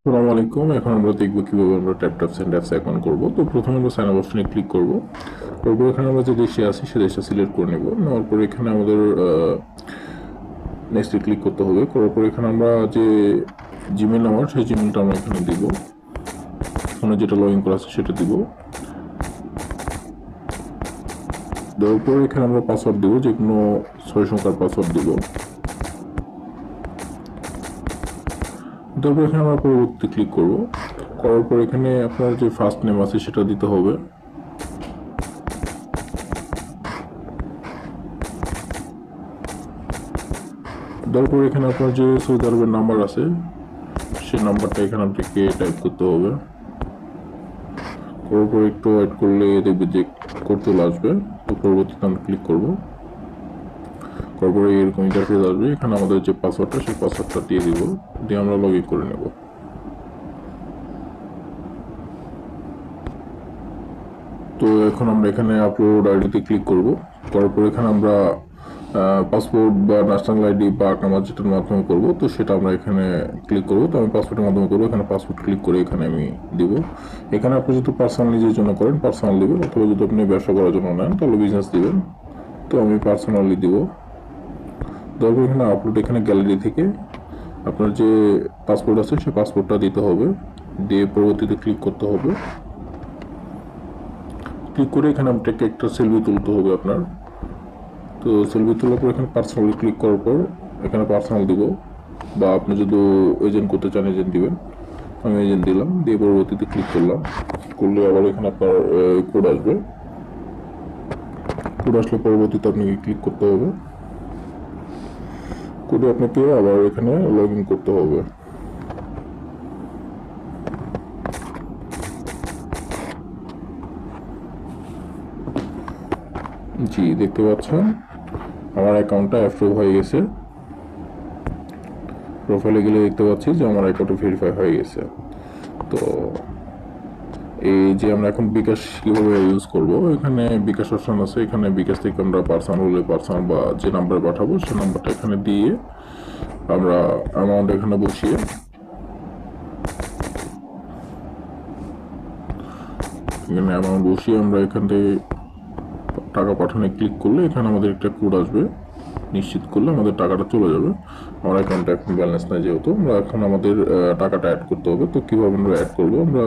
আসসালামু আলাইকুম। এখন আমরা দেখব কিভাবে আমরা ট্যাপ সেন্ড অ্যাপস অ্যাকাউন্ট করব। তো প্রথমে আমরা সাইন আপ অপশনে ক্লিক করব। তারপর এখানে আমরা যে দেশে আছি সে দেশটা সিলেক্ট করে নেব। নেওয়ার পর এখানে আমাদের নেক্সটে ক্লিক করতে হবে। করার পর এখানে আমরা যে জিমেল নাম্বার সেই জিমেলটা আমরা এখানে দিব। ফোনে যেটা লগ ইন করা আছে সেটা দিব। দেওয়ার পর এখানে আমরা পাসওয়ার্ড দিব, যে কোনো 6 সংখ্যার পাসওয়ার্ড দিব। তারপর এখানে আমরা পরবর্তী ক্লিক করব। করার পর এখানে আপনার যে ফার্স্ট নেম আছে সেটা দিতে হবে। তারপর এখানে আপনার যে সৌদি আরবের নাম্বার আছে সেই নাম্বারটা এখানে আপনাকে টাইপ করতে হবে। করার পর একটু ওয়েট করলে দেখবে যে কোড চলে আসবে। তো পরবর্তীতে আমরা ক্লিক করব। করার পরে এরকম ইন্টারফেস আসবে। এখানে আমাদের যে পাসওয়ার্ডটা সেই পাসওয়ার্ডটা দিয়ে দিব, দিয়ে আমরা লগ ইন করে নেব। তো এখন আমরা এখানে আপলোড আইডিতে ক্লিক করব। করার পর এখানে আমরা পাসপোর্ট বা ন্যাশনাল আইডি বা আমার যেটার মাধ্যমে করব, তো সেটা আমরা এখানে ক্লিক করব। তো আমি পাসপোর্টের মাধ্যমে করবো। এখানে পাসপোর্ট ক্লিক করে এখানে আমি দিব। এখানে আপনি যদি পার্সোনাল নিজের জন্য করেন পার্সোনাল দিবেন, অথবা যদি আপনি ব্যবসা করার জন্য নেন তাহলে বিজনেস দিবেন। তো আমি পার্সোনালি দিব। তারপর এখানে আপলোড, এখানে গ্যালারি থেকে আপনার যে পাসপোর্ট আছে সেই পাসপোর্টটা দিতে হবে। দিয়ে পরবর্তীতে ক্লিক করতে হবে। ক্লিক করে এখানে আপনাকে একটা সেলফি তুলতে হবে আপনার। তো সেলফি তোলার পর এখানে পার্সোনালি ক্লিক করার পর এখানে পার্সোনাল দিব, বা আপনি যদি এজেন্ট করতে চান এজেন্ট দিবেন। আমি এজেন্ট দিলাম, দিয়ে পরবর্তীতে ক্লিক করলাম। করলে আবার এখানে আপনার কোড আসবে। কোড আসলে পরবর্তীতে আপনাকে ক্লিক করতে হবে। কোডে আপনাকে আবার এখানে লগ ইন করতে হবে। জি, দেখতে পাচ্ছেন আমার অ্যাকাউন্টটা অ্যাপ্রুভ হয়ে গেছে। প্রোফাইলে গেলে দেখতে পাচ্ছি যে আমার অ্যাকাউন্টটা ভেরিফাই হয়ে গেছে। তো এই যে আমরা এখন বিকাশ কিভাবে ইউজ করব, এখানে বিকাশ অপশন আছে। এখানে বিকাশ থেকে আমরা পার্সোনাল হলে পার্সোনাল বা যে নাম্বারে পাঠাবো সেই নাম্বারটা এখানে দিয়ে আমরা অ্যামাউন্ট এখানে বসিয়ে আমরা এখান থেকে টাকা পাঠানো ক্লিক করলে এখানে আমাদের একটা কোড আসবে। নিশ্চিত করলে আমাদের টাকাটা চলে যাবে। আমার অ্যাকাউন্টে এখন ব্যালেন্স নাই যেহেতু, আমরা এখন আমাদের টাকাটা অ্যাড করতে হবে। তো কীভাবে আমরা অ্যাড করবো, আমরা